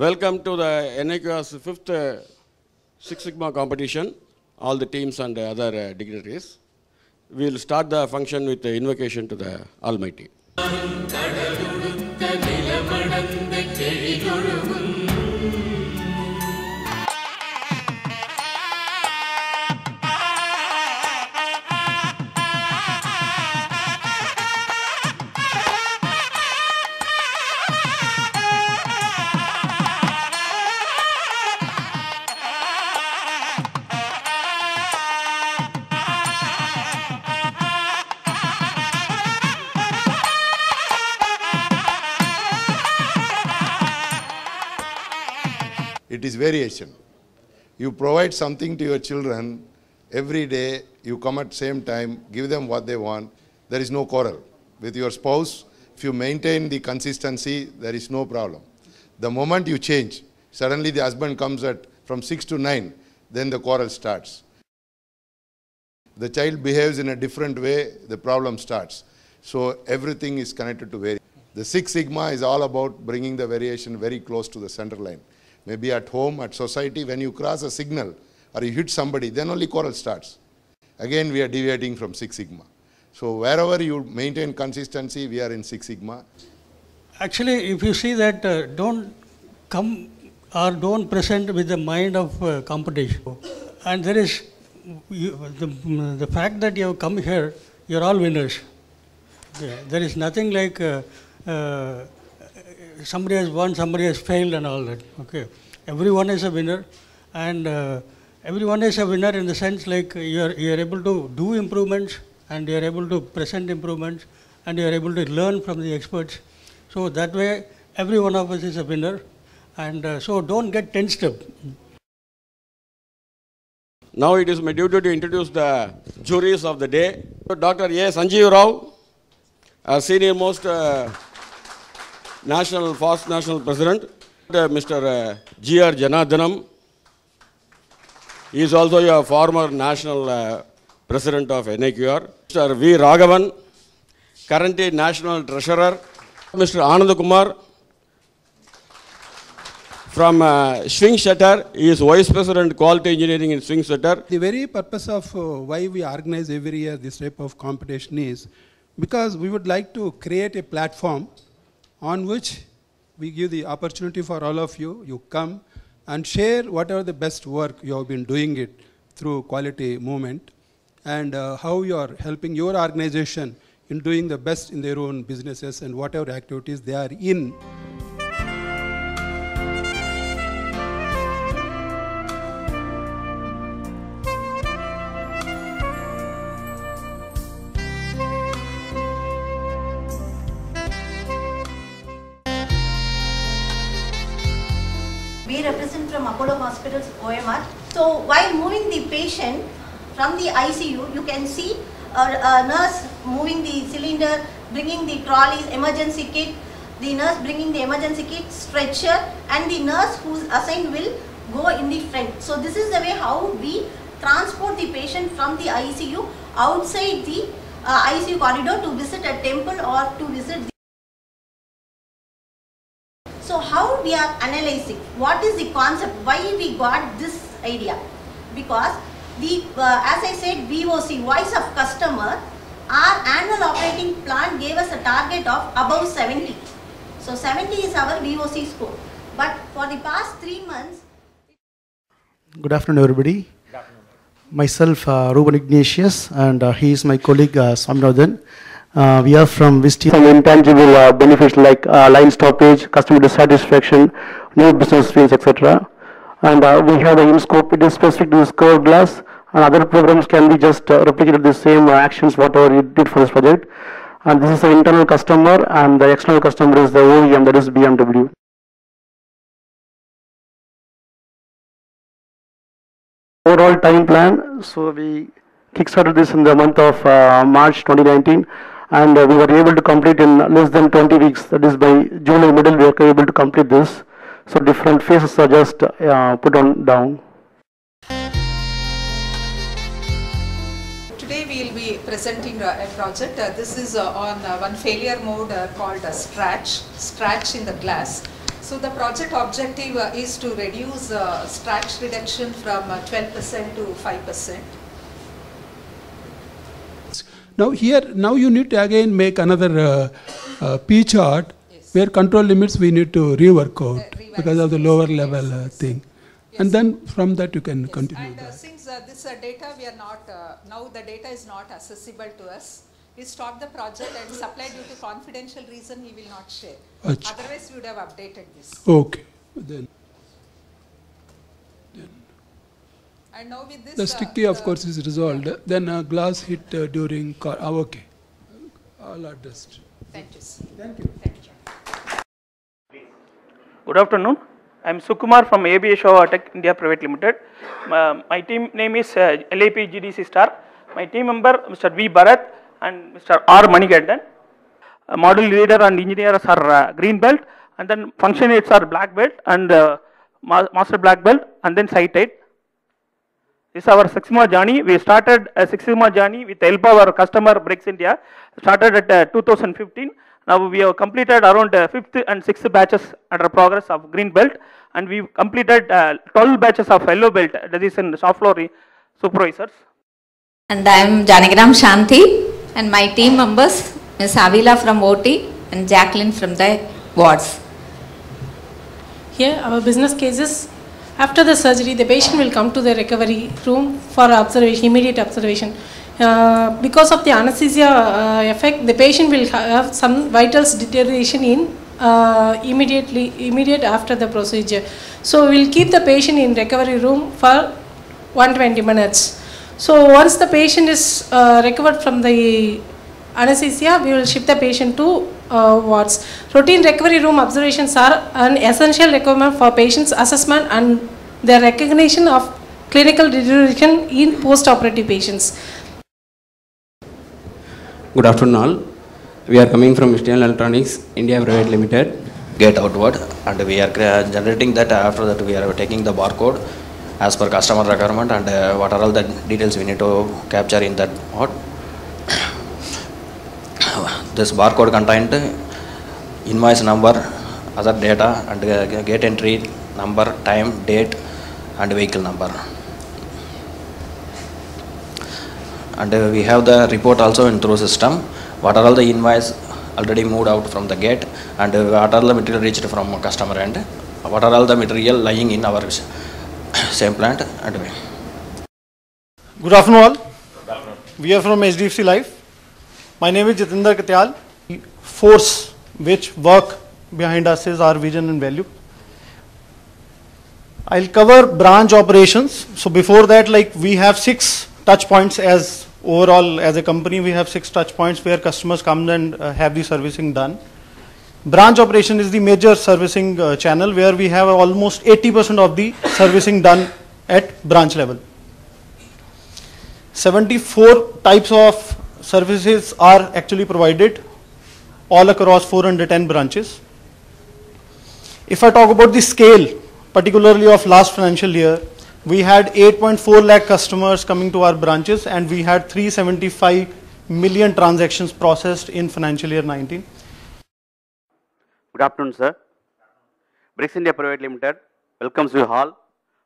Welcome to the NIQR's 5th Six Sigma competition, all the teams and other dignitaries. We will start the function with the invocation to the Almighty. It is variation. You provide something to your children every day, you come at the same time, give them what they want, there is no quarrel. With your spouse, if you maintain the consistency, there is no problem. The moment you change, suddenly the husband comes at from 6 to 9, then the quarrel starts. The child behaves in a different way, the problem starts. So everything is connected to variation. The Six Sigma is all about bringing the variation very close to the center line. Maybe at home, at society, when you cross a signal or you hit somebody, then only quarrel starts. Again, we are deviating from Six Sigma. So wherever you maintain consistency, we are in Six Sigma. Actually, if you see that, don't come or don't present with the mind of competition. And there is, the fact that you have come here, you're all winners. Yeah, there is nothing like somebody has won, somebody has failed and all that. Okay, everyone is a winner, and everyone is a winner in the sense like you are able to do improvements, and you are able to present improvements, and you are able to learn from the experts. So that way, every one of us is a winner, and so don't get tensed up. Now it is my duty to introduce the juries of the day. Dr. A. Sanjeev Rao, our senior most Fast National President, Mr. G.R. Janardhanam. He is also a former National President of NIQR. Mr. V. Raghavan, currently National Treasurer. Mr. Anand Kumar from Swing Shutter. He is Vice President Quality Engineering in Swing Shutter. The very purpose of why we organize every year this type of competition is because we would like to create a platform on which we give the opportunity for all of you. You come and share whatever the best work you have been doing it through quality movement, and how you are helping your organization in doing the best in their own businesses and whatever activities they are in. We represent from Apollo Hospitals, OMR. So while moving the patient from the ICU, you can see a nurse moving the cylinder, bringing the trolleys, emergency kit, the nurse bringing the emergency kit, stretcher, and the nurse who's assigned will go in the front. So this is the way how we transport the patient from the ICU outside the ICU corridor to visit a temple or to visit the. So how we are analyzing, what is the concept, why we got this idea? Because the, as I said, VOC, Voice of Customer, our annual operating plan gave us a target of above 70. So 70 is our VOC score. But for the past 3 months. Good afternoon, everybody. Good afternoon. Myself, Ruben Ignatius, and he is my colleague, Swaminathan. We are from Visti. Some intangible benefits like line stoppage, customer dissatisfaction, new business streams, etc. And we have the in-scope, it is specific to this curved glass, and other programs can be just replicated the same actions, whatever you did for this project. And this is the internal customer, and the external customer is the OEM, that is BMW. Overall time plan, so we kickstarted this in the month of March 2019. And we were able to complete in less than 20 weeks. That is by July middle we were able to complete this. So different phases are just put on down. Today we will be presenting a project. This is on one failure mode called Scratch in the glass. So the project objective is to reduce scratch reduction from 12% to 5%. Now you need to again make another P chart where control limits we need to rework out because of the lower level thing. Yes. And then from that you can continue. And since this data we are not, now the data is not accessible to us, we stopped the project and supplied due to confidential reason he will not share. Achha. Otherwise we would have updated this. Okay. Then. And now with this, the sticky of course is resolved. Then glass hit during okay. All addressed. Thank you. Thank you. Thank you. Good afternoon. I am Sukumar from ABS Show Tech India Private Limited. My team name is LAP GDC Star. My team member Mr. V. Bharat and Mr. R. Manigandan. Model leader and engineers are green belt, and then function aids are black belt and master black belt, and then site aid. This is our Six Sigma journey. We started a Six Sigma journey with the help of our customer Breaks India. Started at 2015. Now we have completed around 5th and 6th batches under progress of green belt, and we completed 12 batches of yellow belt, that is in shop floor supervisors. And I am Janagram Shanti, and my team members Ms. Avila from OT and Jacqueline from the wards. Here our business cases. After the surgery, the patient will come to the recovery room for observation, immediate observation. Because of the anesthesia effect, the patient will have some vitals deterioration in immediate after the procedure. So we will keep the patient in recovery room for 120 minutes. So once the patient is recovered from the anesthesia, we will shift the patient to wards. Routine recovery room observations are an essential requirement for patients' assessment and the recognition of clinical deterioration in post-operative patients. Good afternoon all. We are coming from Steel Electronics India Private Limited. Get outward, and we are generating that. After that we are taking the barcode as per customer requirement, and what are all the details we need to capture in that mode. This barcode contained invoice number, other data, and gate entry number, time, date, and vehicle number. And we have the report also in through system. What are all the invoice already moved out from the gate, and what are the material reached from customer end. What are all the material lying in our same plant. And good afternoon all. Good afternoon. We are from HDFC Life. My name is Jatinder Katyal. Force which work behind us is our vision and value. I'll cover branch operations. So before that, like we have 6 touch points as overall as a company. We have 6 touch points where customers come and have the servicing done. Branch operation is the major servicing channel where we have almost 80% of the servicing done at branch level. 74 types of services are actually provided all across 410 branches. If I talk about the scale, particularly of last financial year, we had 8.4 lakh customers coming to our branches, and we had 375 million transactions processed in financial year 19. Good afternoon, sir. Breaks India Private Limited welcomes you all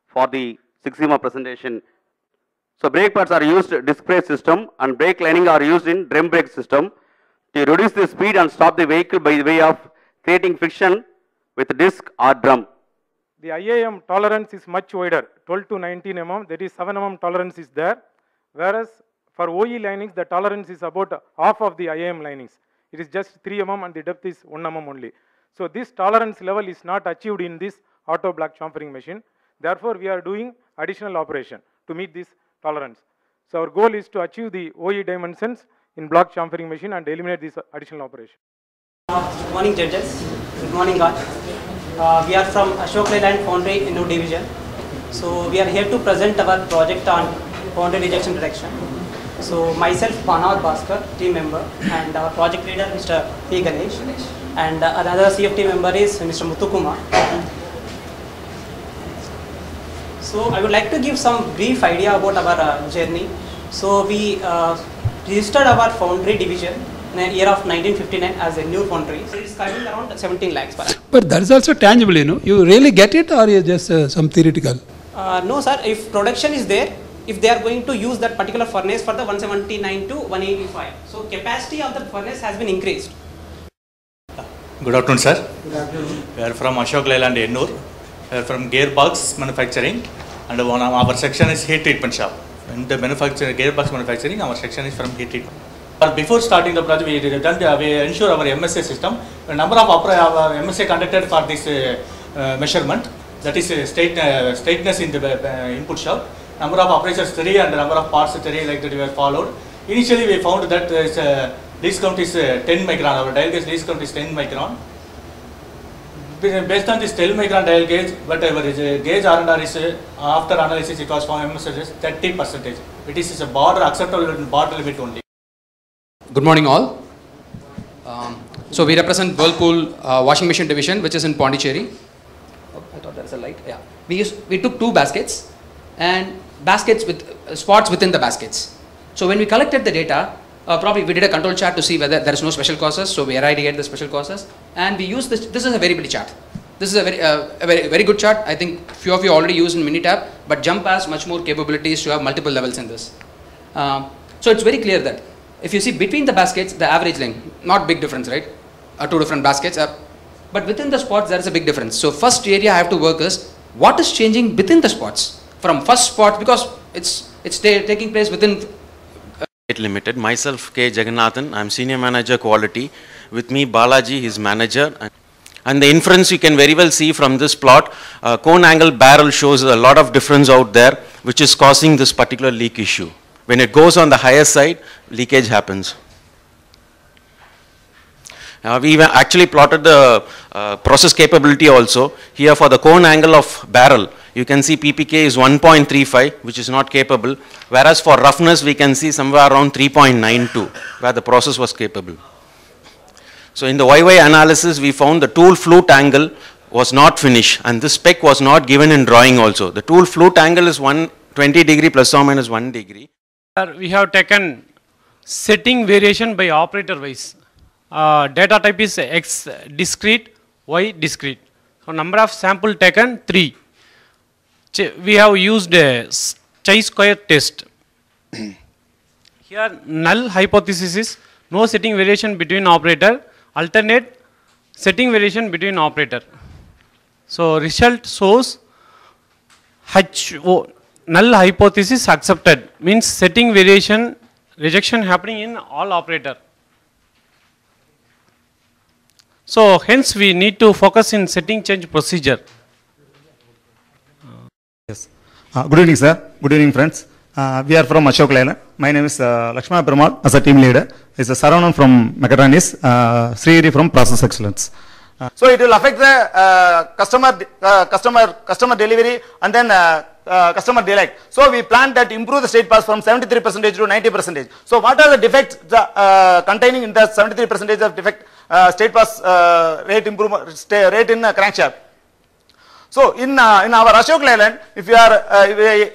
for the Six Sigma presentation. So brake pads are used disc brake system, and brake lining are used in drum brake system to reduce the speed and stop the vehicle by way of creating friction with disc or drum. The IAM tolerance is much wider, 12 to 19 mm, that is 7 mm tolerance is there, whereas for OE linings the tolerance is about half of the IAM linings. It is just 3 mm and the depth is 1 mm only. So this tolerance level is not achieved in this auto block chamfering machine. Therefore, we are doing additional operation to meet this tolerance. So our goal is to achieve the OE dimensions in block chamfering machine and eliminate this additional operation. Good morning, judges. Good morning, all. We are from Ashok Leyland Foundry Inno division. So we are here to present our project on foundry rejection detection. So myself, Panad Bhaskar, team member, and our project leader, Mr. P. Ganesh, and another CFT member is Mr. Muthukumar. So I would like to give some brief idea about our journey. So we registered our foundry division in the year of 1959 as a new foundry. So it is costing around 17 lakhs per annum. But that is also tangible, you know. You really get it, or you just some theoretical? No, sir. If production is there, if they are going to use that particular furnace for the 179 to 185, so capacity of the furnace has been increased. Good afternoon, sir. Good afternoon. We are from Ashok Leyland, Ennur. We are from gearbox manufacturing, and one of our section is heat treatment shop. In the gearbox manufacturing, our section is from heat treatment. But before starting the project, we ensure our MSA system. The number of our MSA conducted for this measurement, that is straightness in the input shop. Number of operators 3 and number of parts 3, like that we have followed. Initially we found that least count is 10 micron, our dial gauge least count is 10 micron. Based on this 10 micron dial gauge, but our gauge R&R is, after analysis it was found MSA is 30%. It is a border, acceptable border limit only. Good morning all. So we represent Whirlpool washing machine division, which is in Pondicherry. Oh, I thought there was a light. Yeah. We took 2 baskets and baskets with spots within the baskets. So when we collected the data, probably we did a control chart to see whether there is no special causes. So we eradicated the special causes, and we used this. This is a variability chart. This is a very good chart. I think few of you already used in Minitab, but Jump has much more capabilities to have multiple levels in this. So it's very clear that if you see between the baskets, the average length, not big difference, right? 2 different baskets, but within the spots there is a big difference. So first area I have to work is what is changing within the spots from first spot, because it's taking place within. Limited. Myself K. Jagannathan, I am Senior Manager Quality. With me Balaji, his manager. And the inference you can very well see from this plot, cone angle barrel shows a lot of difference out there, which is causing this particular leak issue. When it goes on the higher side, leakage happens. We actually plotted the process capability also. Here for the cone angle of barrel, you can see PPK is 1.35, which is not capable, whereas for roughness we can see somewhere around 3.92, where the process was capable. So in the YY analysis, we found the tool flute angle was not finished, and this spec was not given in drawing also. The tool flute angle is 120 degree plus or minus 1 degree. We have taken setting variation by operator wise. Data type is X discrete, Y discrete. So number of sample taken 3. We have used a chi-square test. Here null hypothesis is no setting variation between operator, alternate setting variation between operator. So result shows HO, null hypothesis accepted, means setting variation rejection happening in all operator. So hence we need to focus in setting change procedure. Yes. Good evening, sir. Good evening, friends. We are from Ashok Leyland. My name is Lakshmana Perumal as a team leader. Is Saravanan from Mechatronics, Srihari from Process Excellence. So it will affect the customer delivery and then customer delight. So we plan that improve the state pass from 73% to 90%. So what are the defects containing in the 73% of defect state pass rate improvement rate in crankshaft? So in our Ashok Leyland, if you are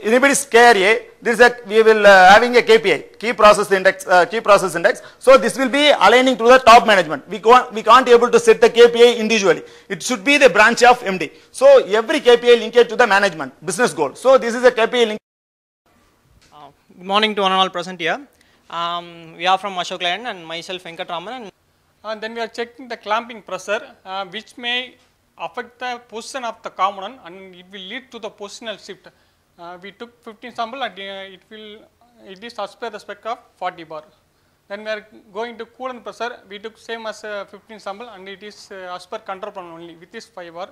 anybody's KRA, this is we will having a KPI, key process index. So this will be aligning to the top management. We can't able to set the KPI individually. It should be the branch of MD. So every KPI linked to the management business goal. So this is a KPI link. Good morning to one and all present here. We are from Ashok Leyland and myself Venkatraman. And then we are checking the clamping pressure, which may affect the position of the component and it will lead to the positional shift. We took 15 sample and it is as per the spec of 40 bar. Then we are going to coolant pressure, we took same as 15 sample and it is as per control plan only with this 5 bar.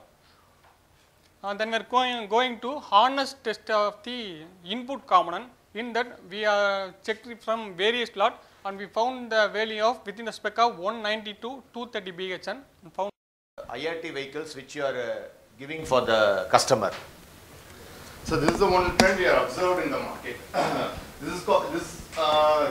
Then we are going to harness test of the input component. In that we are checked from various lot and we found the value of within the spec of 190 to 230 BHN and found IRT vehicles which you are giving for the customer. So this is the one trend we are observed in the market. This is called, this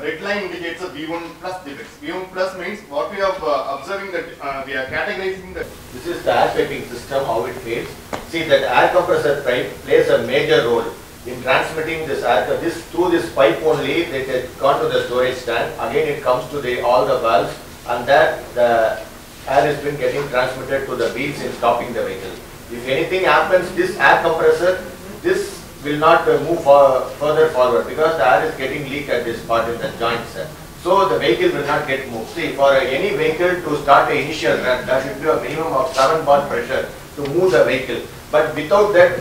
red line indicates a V1 plus defects. V1 plus means what we are observing that we are categorizing the. This is the air piping system, how it fails. See that air compressor pipe plays a major role in transmitting this air. Through this pipe only, they get gone to the storage tank. Again, it comes to all the valves. and that the air has been getting transmitted to the wheels in stopping the vehicle. If anything happens, this air compressor, this will not move further forward because the air is getting leaked at this part in the joints. So the vehicle will not get moved. See, for any vehicle to start the initial run, there should be a minimum of 7 bar pressure to move the vehicle. But without that,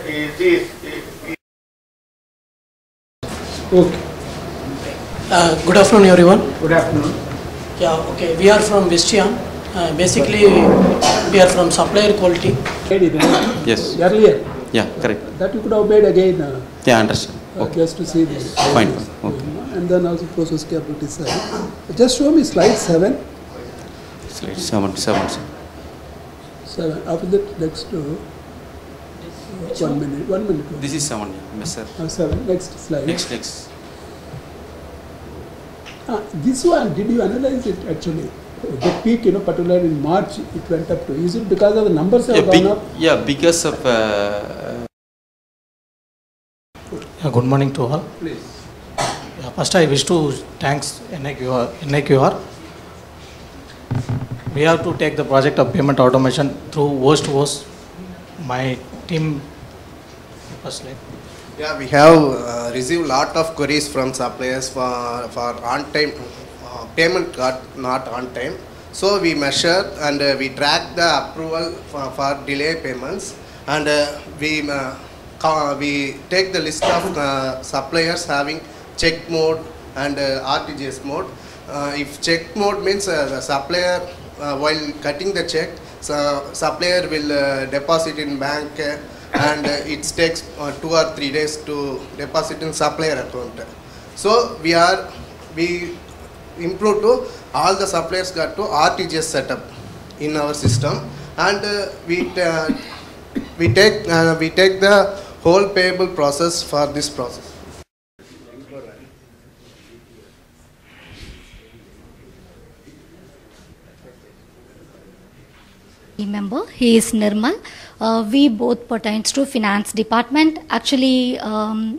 Okay. Good afternoon, everyone. Good afternoon. Yeah, okay. We are from Visteon. Basically, we are from supplier quality. Yes. Earlier. Yeah, correct. That you could have made again. Yeah, understand. Okay. Just to see this. Fine. Okay. And then also process capability side. Just show me slide 7. Slide 7. 7. 7. After that, next to 1 minute. 1 minute. This is 7. Yes, sir. 7. Next slide. Next. This one, did you analyze it actually? The peak, particularly in March, it went up to. Is it because of the numbers have gone up? Yeah, because of. Good morning to all. Please. First, I wish to thanks NIQR. We have to take the project of payment automation through worst. My team. First slide. Yeah, we have received lot of queries from suppliers for on time payment got not on time. So we measure and we track the approval for delay payments, and we take the list of suppliers having check mode and RTGS mode. If check mode means the supplier while cutting the check, supplier will deposit in bank. And it takes 2 or 3 days to deposit in supplier account. So we improve to all the suppliers got to RTGS setup in our system, and we take the whole payable process for this process. Member, he is Nirmal. We both pertains to finance department. Actually,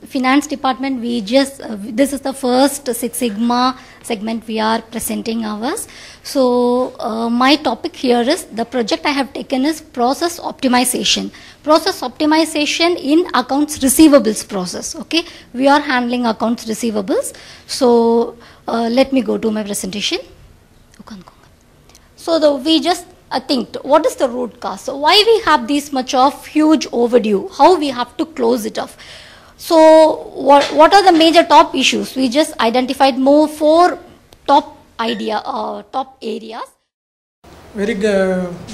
finance department, we just this is the first Six Sigma segment we are presenting ours. So my topic here is the project I have taken is process optimization. Process optimization in accounts receivables process. Okay, we are handling accounts receivables. So let me go to my presentation. So we just think what is the root cause? So why we have this much of huge overdue? How we have to close it off? So what are the major top issues? We just identified more 4 top areas. Very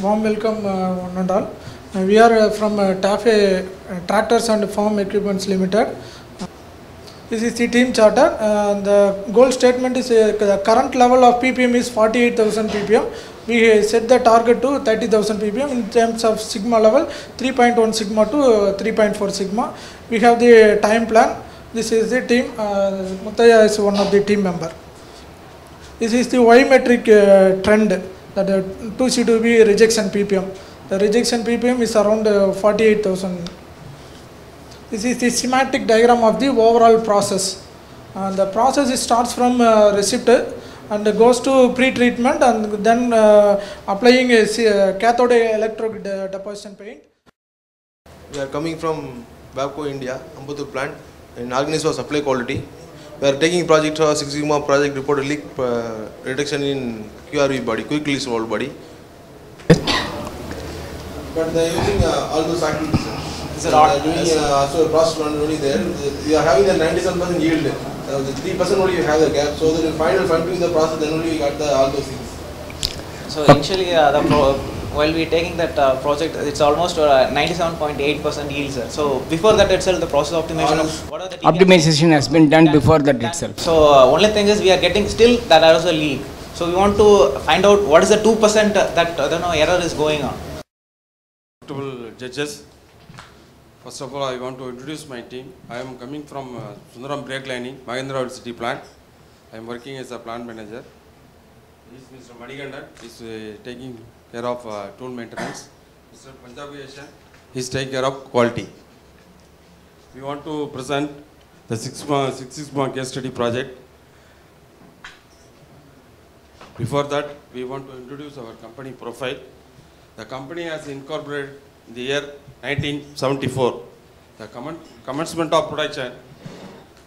warm welcome one and all. We are from TAFE Tractors and Farm Equipments Limited. This is the team charter. The goal statement is the current level of PPM is 48,000 PPM. We set the target to 30,000 ppm in terms of sigma level, 3.1 sigma to 3.4 sigma. We have the time plan. This is the team. Muttaya is one of the team member. This is the Y metric trend, that 2C2B rejection ppm. The rejection ppm is around 48,000. This is the schematic diagram of the overall process. The process starts from receipt and goes to pre-treatment and then applying a cathode electrode deposition paint. We are coming from Babco India, Ambattur plant, in organized for supply quality. We are taking project for Six Sigma project report leak reduction in QRV body, quick release valve body. But they are using all those activities. They are doing also process run only there. We are having the 97% yield. The 3% only you have the gap, so that in final fine-tuning the process, then only we got all those things. So initially, while we taking that project, it's almost 97.8% yield, sir. So before that itself, the process optimization, what are the optimization has been done before that itself. So only thing is we are getting still that there is a leak. So we want to find out what is the 2% that error is going on. Judges. First of all, I want to introduce my team. I am coming from Sundaram Brake Lining, Mahendravad City plant. I am working as a plant manager. This is Mr. Manigandan. He is taking care of tool maintenance. Mr. Punjabi Asian is taking care of quality. We want to present the Six Sigma case study project. Before that, we want to introduce our company profile. The company has incorporated in the year 1974. The commencement of production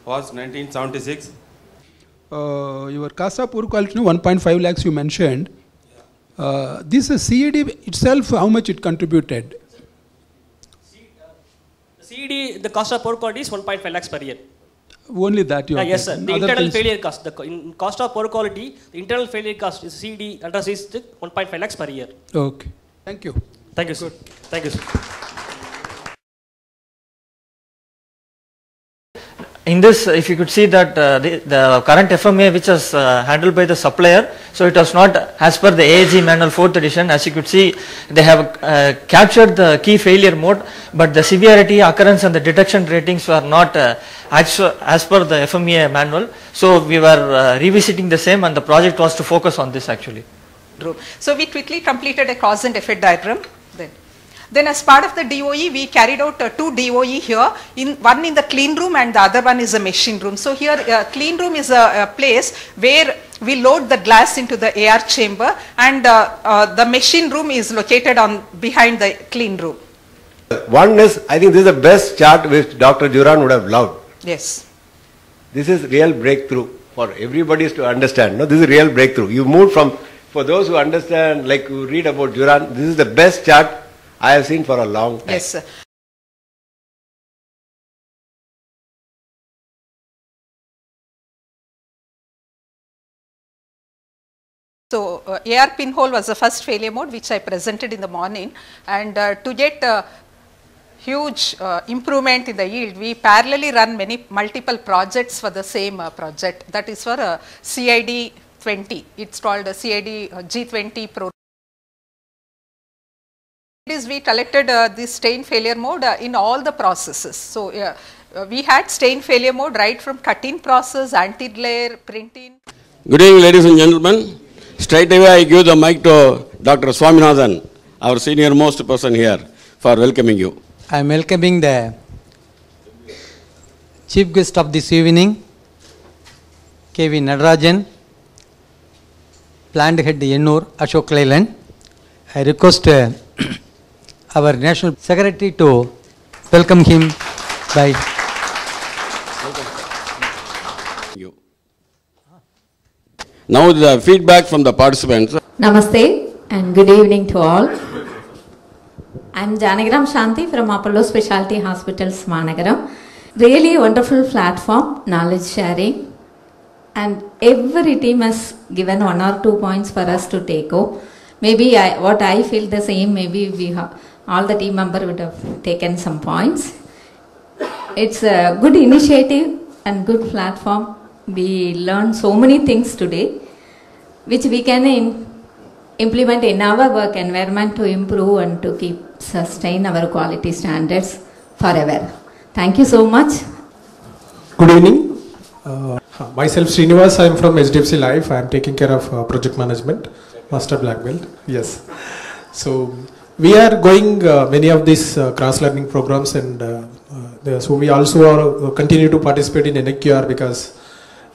was 1976. Your CASA poor quality 1.5 lakhs you mentioned. This CED itself, how much it contributed? CED, the cost of poor quality is 1.5 lakhs per year. Only that you are yes, sir. The other internal things? failure cost, the cost of poor quality, the internal failure cost is CED addresses 1.5 lakhs per year. Okay. Thank you. Thank you, sir. Thank you, sir. In this, if you could see that the current FMEA which was handled by the supplier, so it was not as per the AAG manual 4th edition. As you could see, they have captured the key failure mode, but the severity, occurrence and the detection ratings were not as per the FMEA manual. So we were revisiting the same, and the project was to focus on this actually. So we quickly completed a cause and effect diagram. Then as part of the DOE, we carried out 2 DOE here, one in the clean room and the other one is a machine room. So here clean room is a place where we load the glass into the AR chamber, and the machine room is located behind the clean room. One is, I think this is the best chart which Dr. Juran would have loved. Yes. This is real breakthrough for everybody to understand. No, this is real breakthrough. You moved from, for those who understand, like you read about Juran, this is the best chart I have seen for a long time. Yes, sir. So AR pinhole was the first failure mode which I presented in the morning, and to get huge improvement in the yield, we parallelly run multiple projects for the same project. That is for CID 20. It's called CID G20 Pro. We collected this stain failure mode in all the processes. So we had stain failure mode right from cut-in process, anti-glare, print-in. Good evening, ladies and gentlemen. Straight away I give the mic to Dr. Swaminathan, our senior most person here, for welcoming you. I am welcoming the chief guest of this evening, K.V. Nadarajan, plant head Ennur, Ashok Leyland. I request our National Secretary to welcome him by. Now the feedback from the participants. Namaste and good evening to all. I am Janagram Shanti from Apollo Specialty Hospitals, Managaram. Really wonderful platform, knowledge sharing, and every team has given 1 or 2 points for us to take home. Maybe what I feel the same, maybe we have, all the team members would have taken some points. It's a good initiative and good platform. We learned so many things today, which we can implement in our work environment to improve and to sustain our quality standards forever. Thank you so much. Good evening. Myself Srinivas, I am from HDFC Life. I am taking care of project management, master black belt. Yes. So we are going many of these cross-learning programs, and so we also continue to participate in NQR because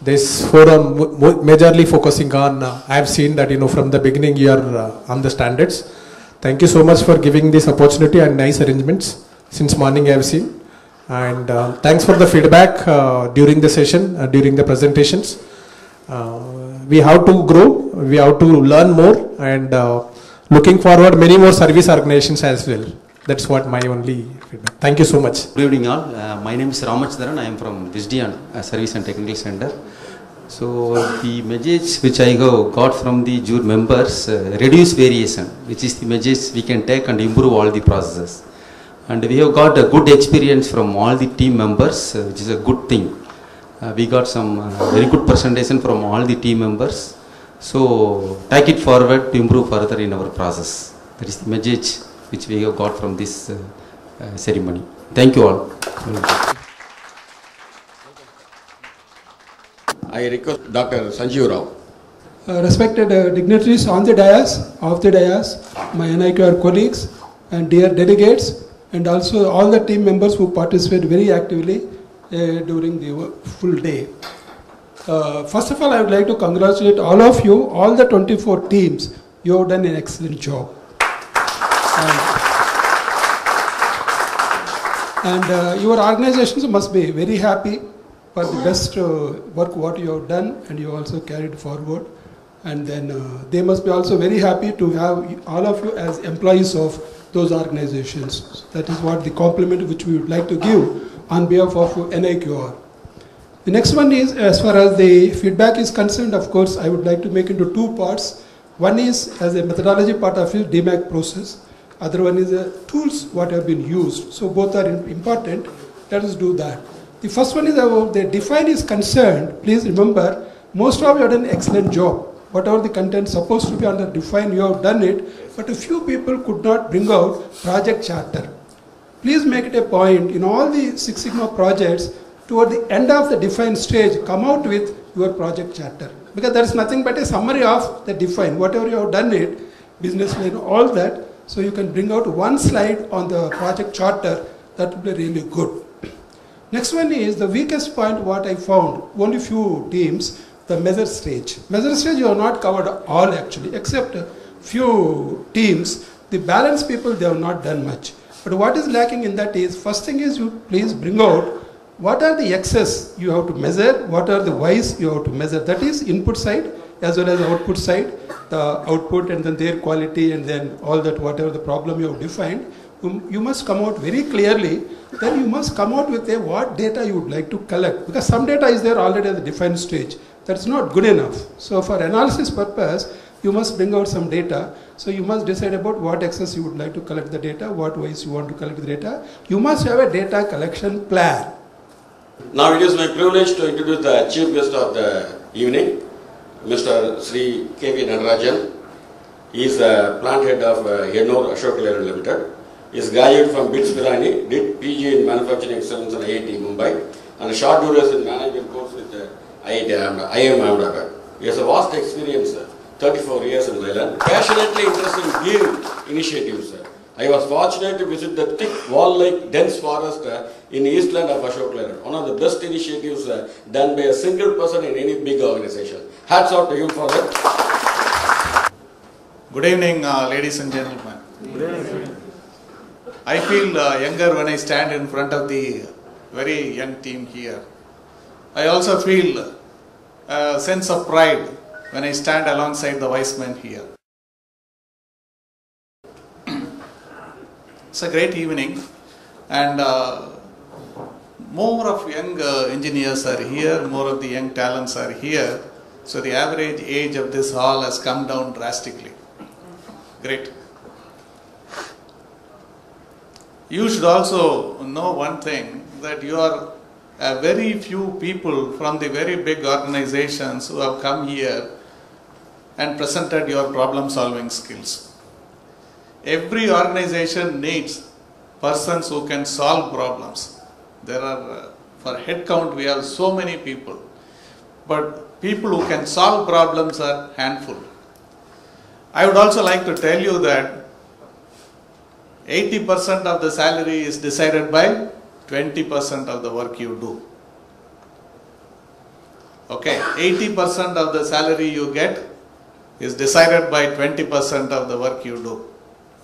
this forum majorly focusing on, I have seen that from the beginning you are on the standards. Thank you so much for giving this opportunity and nice arrangements since morning I have seen. And thanks for the feedback during the session, during the presentations. We have to grow, we have to learn more, and looking forward many more service organizations as well. That's what my only feedback. Thank you so much. Good evening all. My name is Ramachandran. I am from Visdian Service and Technical Center. So the message which I got from the juror members, reduce variation, which is the message we can take and improve all the processes. And we have got a good experience from all the team members, which is a good thing. We got some very good presentation from all the team members. So take it forward to improve further in our process. That is the message which we have got from this ceremony. Thank you all. I request Dr. Sanjeev Rao. Respected dignitaries on the dais, off the dais, my NIQR colleagues and dear delegates, and also all the team members who participate very actively during the full day. First of all, I would like to congratulate all of you, all the 24 teams. You have done an excellent job. And your organizations must be very happy for the best work what you have done, and you also carried forward. And then they must be also very happy to have all of you as employees of those organizations. That is what the compliment which we would like to give on behalf of NIQR. The next one is, as far as the feedback is concerned, of course, I would like to make into two parts. One is as a methodology part of the DMAC process. Other one is the tools what have been used. So both are important. Let us do that. The first one is about the define is concerned. Please remember, most of you have done an excellent job. Whatever the content supposed to be under define, you have done it. But a few people could not bring out project charter. Please make it a point in all the Six Sigma projects, toward the end of the define stage, come out with your project charter. Because there is nothing but a summary of the define. Whatever you have done it, business plan, all that. So you can bring out one slide on the project charter. That would be really good. Next one is the weakest point what I found. Only few teams, the measure stage. Measure stage you have not covered all actually, except a few teams. The balance people, they have not done much. But what is lacking in that is, first thing is you please bring out what are the excess you have to measure, what are the Y's you have to measure. That is input side as well as output side, the output and then their quality and then all that, whatever the problem you have defined. You must come out very clearly. Then you must come out with a what data you would like to collect. Because some data is there already at the defined stage. That's not good enough. So for analysis purpose, you must bring out some data. So you must decide about what excess you would like to collect the data, what ways you want to collect the data. You must have a data collection plan. Now it is my privilege to introduce the chief guest of the evening, Mr. Sri K.V. Natarajan. He is the plant head of Hennur Ashok Leyland Limited. He is graduate from BITS Pilani, did PG in Manufacturing Excellence in IIT Mumbai, and a short duration management course with IIM Ahmedabad. He has a vast experience, 34 years in Leyland, passionately interested in green initiatives. I was fortunate to visit the thick wall-like dense forest in Eastland of Ashok Leyland, one of the best initiatives done by a single person in any big organization. Hats off to him for that. Good evening, ladies and gentlemen. Good evening. I feel younger when I stand in front of the very young team here. I also feel a sense of pride when I stand alongside the wise men here. It's a great evening, and more of young engineers are here, more of the young talents are here, so the average age of this hall has come down drastically. Great. You should also know one thing, that you are very few people from the very big organizations who have come here and presented your problem solving skills. Every organization needs persons who can solve problems. There are, for head count, we have so many people, but people who can solve problems are handful. I would also like to tell you that 80% of the salary is decided by 20% of the work you do. Okay, 80% of the salary you get is decided by 20% of the work you do.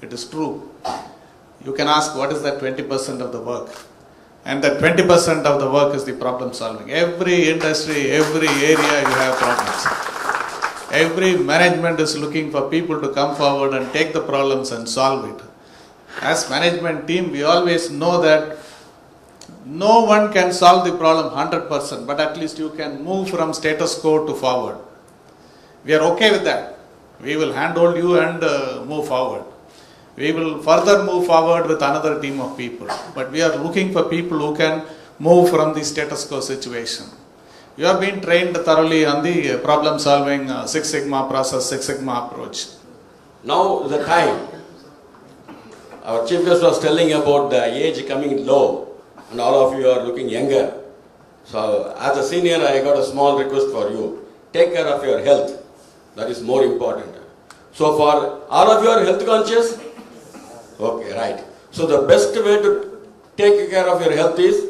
It is true. You can ask what is that 20% of the work? And that 20% of the work is the problem solving. Every industry, every area you have problems. Every management is looking for people to come forward and take the problems and solve it. As management team, we always know that no one can solve the problem 100%, but at least you can move from status quo to forward. We are okay with that. We will handhold you and move forward. We will further move forward with another team of people. But we are looking for people who can move from the status quo situation. You have been trained thoroughly on the problem solving Six Sigma process, Six Sigma approach. Now the time. Our chief guest was telling about the age coming low and all of you are looking younger. So as a senior, I got a small request for you. Take care of your health. That is more important. So for all of you are health conscious? Okay, right. So the best way to take care of your health is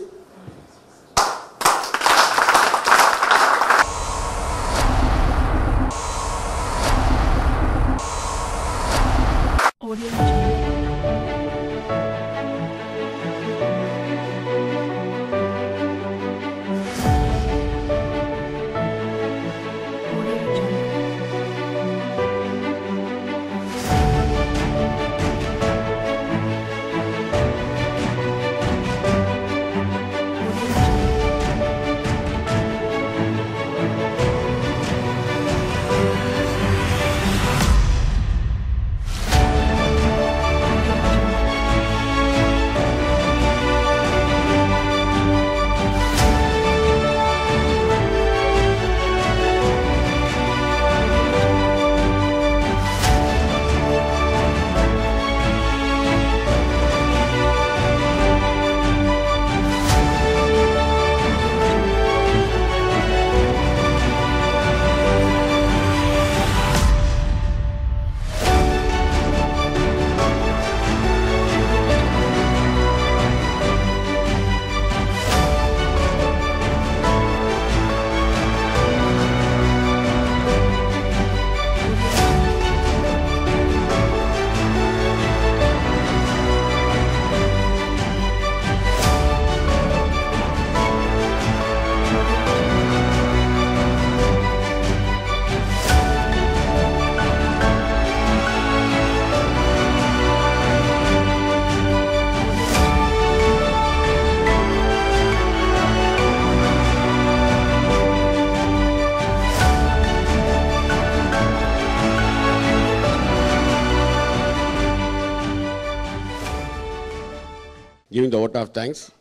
Giving the vote of thanks.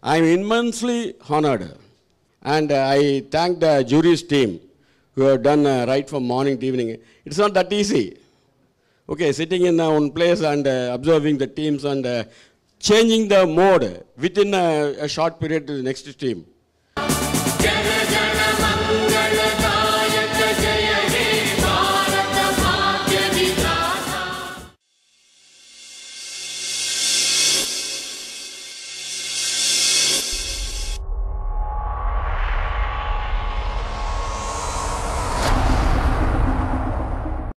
I am immensely honored, and I thank the jury's team who have done right from morning to evening. It's not that easy. Okay, sitting in one place and observing the teams and changing the mode within a short period to the next team.